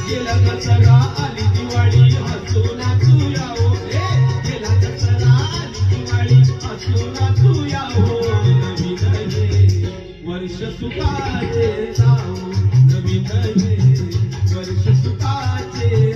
गेला दसरा आली दिवाळी हसू नाचू यावो गेला दसरा आली दिवाळी हसू नाचू यावो नवीन हे वर्ष सुखाचे जावो नवीन हे वर्ष सुखाचे